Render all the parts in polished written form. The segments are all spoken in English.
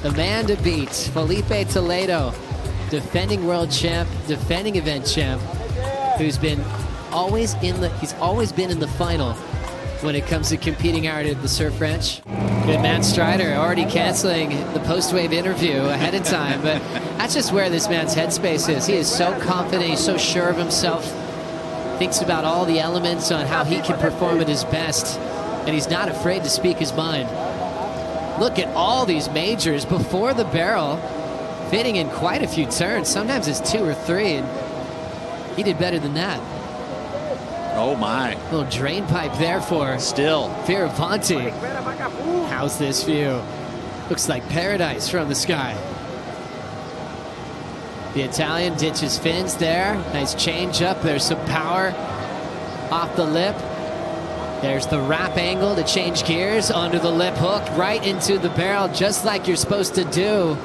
The man to beat, Filipe Toledo, defending world champ, defending event champ, who's been always in the, he's always been in the final when it comes to competing out at the surf wrench. Good man, Strider, already canceling the post-wave interview ahead of time, but that's just where this man's headspace is. He is so confident, he's so sure of himself, thinks about all the elements on how he can perform at his best, and he's not afraid to speak his mind. Look at all these majors before the barrel, fitting in quite a few turns. Sometimes it's 2 or 3, and he did better than that. Oh my. Little drain pipe there for still Fioravanti. How's this view? Looks like paradise from the sky. The Italian ditches fins there. Nice change up. There's some power off the lip. There's the wrap angle to change gears under the lip hook, right into the barrel, just like you're supposed to do.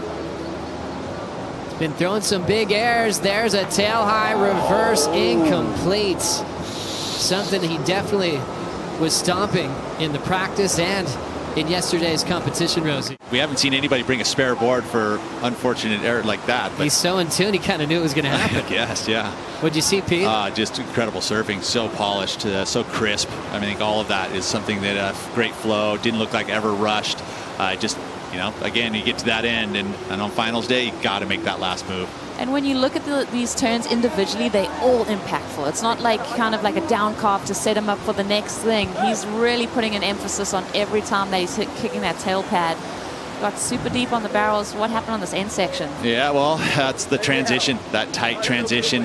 He's been throwing some big airs. There's a tail high reverse incomplete. Something he definitely was stomping in the practice and in yesterday's competition, Rosie. We haven't seen anybody bring a spare board for unfortunate error like that. But he's so in tune, he kind of knew it was going to happen. Yes, yeah. What'd you see, Pete? Just incredible surfing, so polished, so crisp. I think all of that is something that great flow, didn't look like ever rushed. Just, you know, again, you get to that end, and on finals day, you got to make that last move. And when you look at these turns individually, they're all impactful. It's not like kind of like a down calf to set him up for the next thing. He's really putting an emphasis on every time that he's kicking that tail pad. Got super deep on the barrels. What happened on this end section? Yeah, well, that's the transition, that tight transition.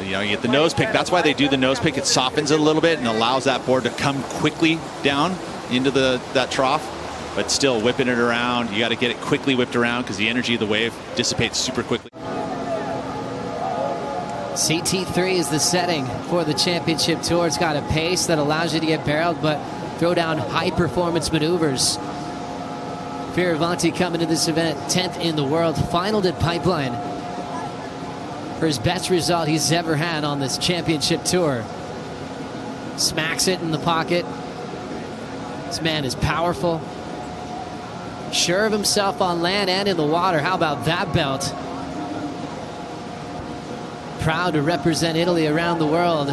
You know, you get the nose pick. That's why they do the nose pick. It softens it a little bit and allows that board to come quickly down into that trough. But still whipping it around. You got to get it quickly whipped around because the energy of the wave dissipates super quickly. CT3 is the setting for the championship tour. It's got a pace that allows you to get barreled, but throw down high performance maneuvers. Fioravanti coming to this event 10th in the world, finaled at Pipeline for his best result he's ever had on this championship tour. Smacks it in the pocket. This man is powerful, sure of himself on land and in the water. How about that belt? Proud to represent Italy around the world.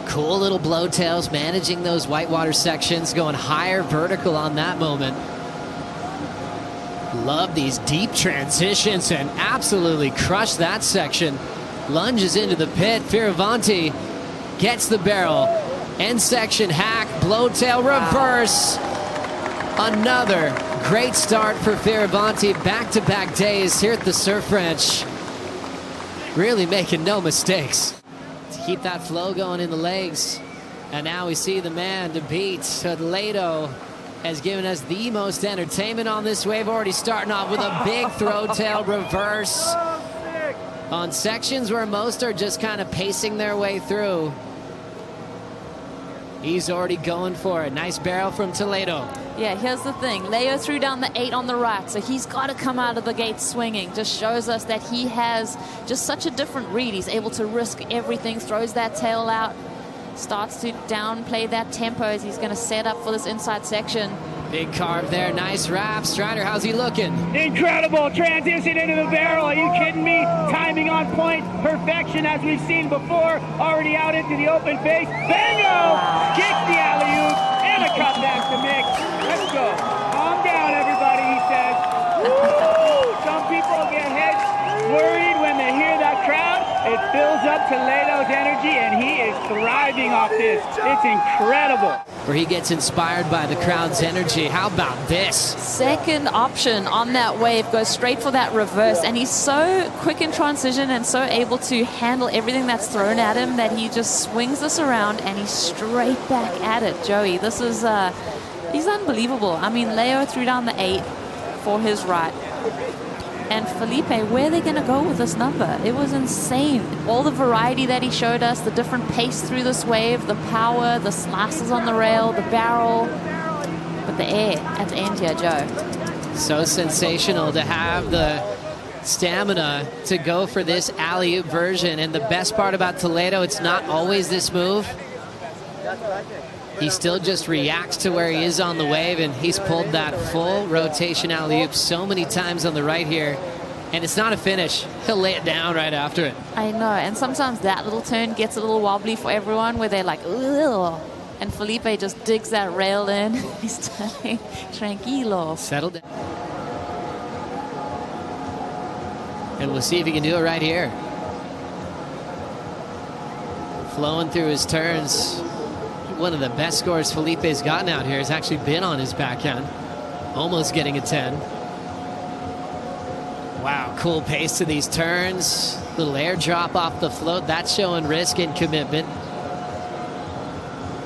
Cool little blowtails, managing those whitewater sections, going higher vertical on that moment. Love these deep transitions and absolutely crushed that section. Lunges into the pit. Fioravanti gets the barrel. End section hack, blowtail reverse. Another great start for Fioravanti. Back-to-back days here at the surf wrench. Really making no mistakes to keep that flow going in the legs. And now we see the man to beat. Toledo has given us the most entertainment on this wave. Already starting off with a big throw tail reverse on sections where most are just kind of pacing their way through. He's already going for it. Nice barrel from Toledo. Yeah, here's the thing. Leo threw down the 8 on the right, so he's got to come out of the gate swinging. Just shows us that he has just such a different read. He's able to risk everything, throws that tail out, starts to downplay that tempo as he's going to set up for this inside section. Big carve there, nice wrap. Strider, how's he looking? Incredible transition into the barrel. Are you kidding me? Timing on point, perfection as we've seen before. Already out into the open face. Bingo! Kick the alley-oop and a cutback to mix. Let's go. Calm down, everybody, he says. Woo! Some people get heads worried when they hear that crowd. It fills up Toledo's energy, and he is thriving off this. It's incredible. Where he gets inspired by the crowd's energy. How about this? Second option on that wave, goes straight for that reverse, and he's so quick in transition and so able to handle everything that's thrown at him that he just swings this around and he's straight back at it. Joey, this is he's unbelievable. I mean, Leo threw down the 8 for his right. And Filipe, where are they going to go with this number? It was insane. All the variety that he showed us, the different pace through this wave, the power, the slices on the rail, the barrel, but the air at the end here, Joe. So sensational to have the stamina to go for this alley-oop version. And the best part about Toledo, it's not always this move. He still just reacts to where he is on the wave, and he's pulled that full rotation alley-oop so many times on the right here. And it's not a finish. He'll lay it down right after it. I know, and sometimes that little turn gets a little wobbly for everyone where they're like, ugh. And Filipe just digs that rail in. He's telling tranquilo. Settle down. And we'll see if he can do it right here. Flowing through his turns. One of the best scores Filipe's gotten out here has actually been on his backhand. Almost getting a 10. Wow, cool pace to these turns. Little air drop off the float. That's showing risk and commitment.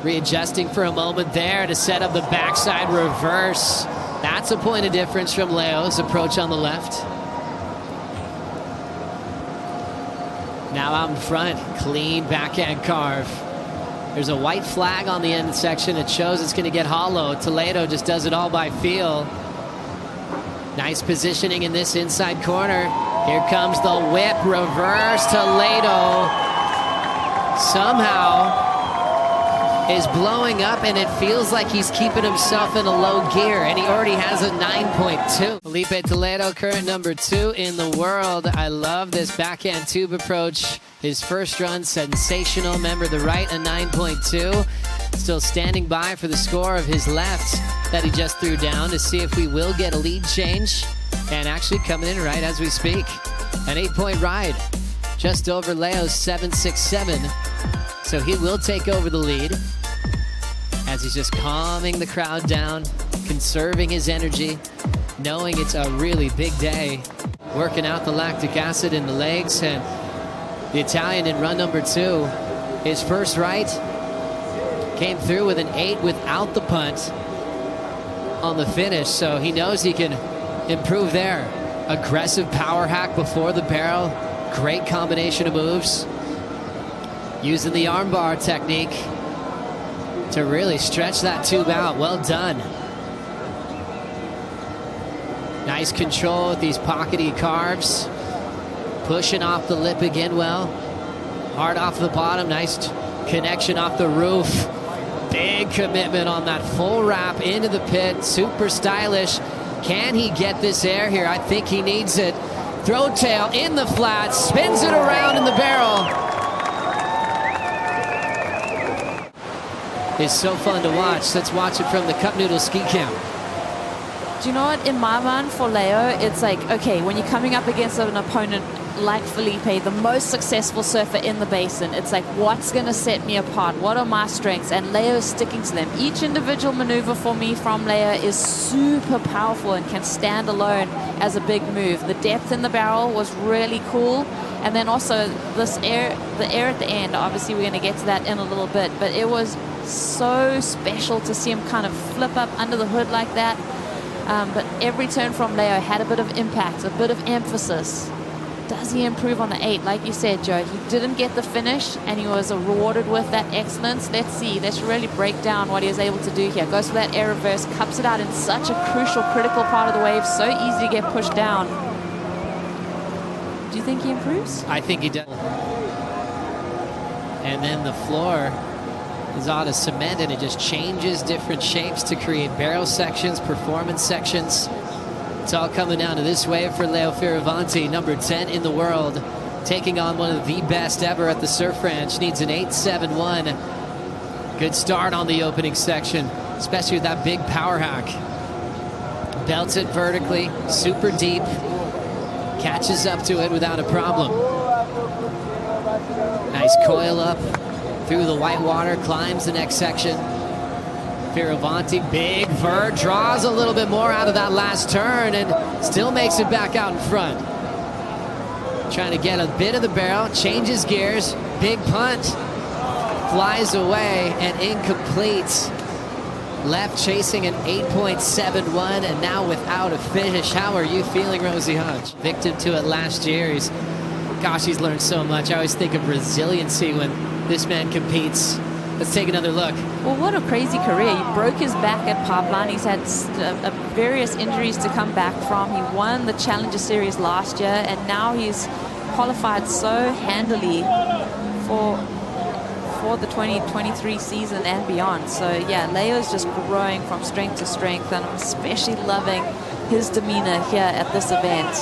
Readjusting for a moment there to set up the backside reverse. That's a point of difference from Leo's approach on the left. Now out in front, clean backhand carve. There's a white flag on the end section that shows it's going to get hollow. Toledo just does it all by feel. Nice positioning in this inside corner. Here comes the whip, reverse. Toledo somehow is blowing up, and it feels like he's keeping himself in a low gear, and he already has a 9.2. Filipe Toledo, current number 2 in the world. I love this backhand tube approach. His first run, sensational. Remember the right, a 9.2. Still standing by for the score of his left that he just threw down to see if we will get a lead change. And actually coming in right as we speak. An 8-point ride, just over Leo's 7.67. So he will take over the lead as he's just calming the crowd down, conserving his energy, knowing it's a really big day. Working out the lactic acid in the legs, and the Italian in run number 2, his first right, came through with an 8 without the punt on the finish, so he knows he can improve there. Aggressive power hack before the barrel, great combination of moves. Using the armbar technique to really stretch that tube out. Well done. Nice control with these pockety carves. Pushing off the lip again well. Hard off the bottom. Nice connection off the roof. Big commitment on that full wrap into the pit. Super stylish. Can he get this air here? I think he needs it. Throat tail in the flat. Spins it around in the barrel. It's so fun to watch. Let's watch it from the Cup Noodle Ski Camp. Do you know what? In my mind, for Leo, it's like, okay, when you're coming up against an opponent like Filipe, the most successful surfer in the basin, it's like, what's going to set me apart? What are my strengths? And Leo's sticking to them. Each individual maneuver for me from Leo is super powerful and can stand alone as a big move. The depth in the barrel was really cool. And then also this air, the air at the end, obviously we're going to get to that in a little bit, but it was so special to see him kind of flip up under the hood like that. But every turn from Leo had a bit of impact, a bit of emphasis. Does he improve on the 8? Like you said, Joe, he didn't get the finish and he was rewarded with that excellence. Let's see, let's really break down what he was able to do here. Goes for that air reverse, cups it out in such a crucial, critical part of the wave. So easy to get pushed down. Do you think he improves? I think he does. And then the floor is out of cement, and it just changes different shapes to create barrel sections, performance sections. It's all coming down to this wave for L.Fioravanti, number 10 in the world, taking on one of the best ever at the Surf Ranch. Needs an 8.71. Good start on the opening section, especially with that big power hack. Belts it vertically, super deep, catches up to it without a problem. Nice coil up through the white water, climbs the next section. Fioravanti, big vert, draws a little bit more out of that last turn and still makes it back out in front. Trying to get a bit of the barrel, changes gears, big punt, flies away and incomplete. Left chasing an 8.71 and now without a finish. How are you feeling, Rosie Hodge? Victim to it last year. He's learned so much. I always think of resiliency when this man competes. Let's take another look. Well, what a crazy career. He broke his back at Pipeline. He's had various injuries to come back from. He won the Challenger Series last year, and now he's qualified so handily for for the 2023 season and beyond. So yeah, Leo's just growing from strength to strength, and I'm especially loving his demeanor here at this event.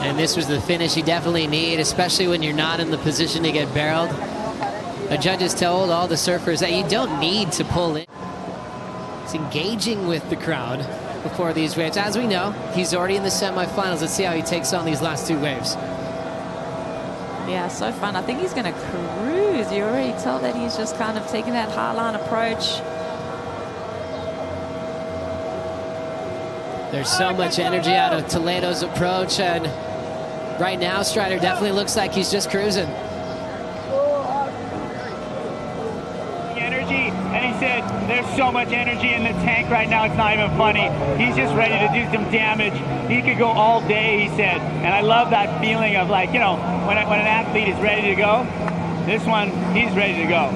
And this was the finish you definitely need, especially when you're not in the position to get barreled. The judges told all the surfers that you don't need to pull in. He's engaging with the crowd before these waves. As we know, he's already in the semifinals. Let's see how he takes on these last 2 waves. Yeah, so fun. I think he's going to cruise. You already tell that he's just kind of taking that high line approach. There's so much energy out of Toledo's approach, and right now Strider definitely looks like he's just cruising. Energy, and he said there's so much energy in the tank right now, it's not even funny. He's just ready to do some damage. He could go all day, he said, and I love that feeling of, like, you know, when an athlete is ready to go, this one, he's ready to go.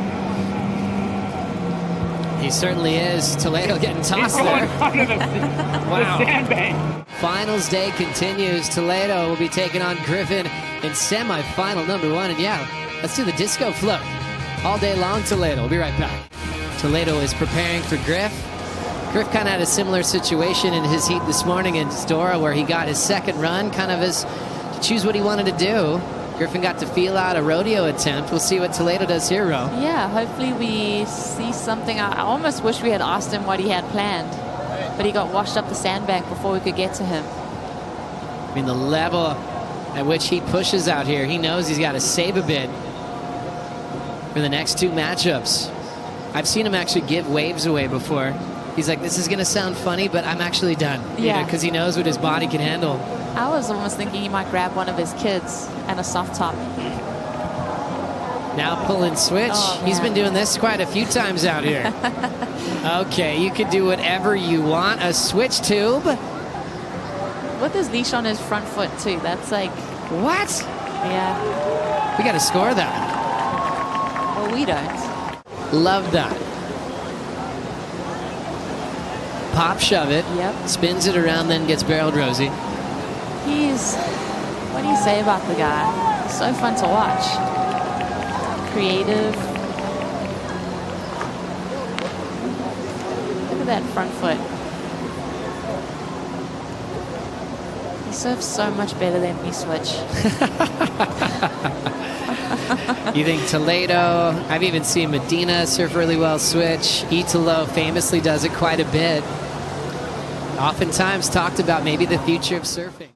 He certainly is. Toledo getting tossed He's going there. under the Wow. sandbank. Finals day continues. Toledo will be taking on Griffin in semifinal number 1. And yeah, let's do the disco float. All day long, Toledo. We'll be right back. Toledo is preparing for Griff. Griff kind of had a similar situation in his heat this morning in Dora, where he got his second run, kind of as to choose what he wanted to do. Griffin got to feel out a rodeo attempt. We'll see what Toledo does here, Ro. Yeah, hopefully we see something. I almost wish we had asked him what he had planned, but he got washed up the sandbank before we could get to him. I mean, the level at which he pushes out here, he knows he's got to save a bit for the next 2 matchups. I've seen him actually give waves away before. He's like, this is going to sound funny, but I'm actually done. Yeah. Because he knows what his body can handle. I was almost thinking he might grab one of his kids and a soft top. Now pull and switch. Oh, He's man. been doing this quite a few times out here. Okay, you can do whatever you want. A switch tube. With his leash on his front foot too. That's like, What? yeah. We got to score that. Well, we don't. Love that. Pop shove it. Yep. Spins it around, then gets barreled, Rosie. What do you say about the guy? So fun to watch. Creative. Look at that front foot. He surfs so much better than me switch. You think Toledo? I've even seen Medina surf really well switch. Italo famously does it quite a bit. Oftentimes talked about maybe the future of surfing.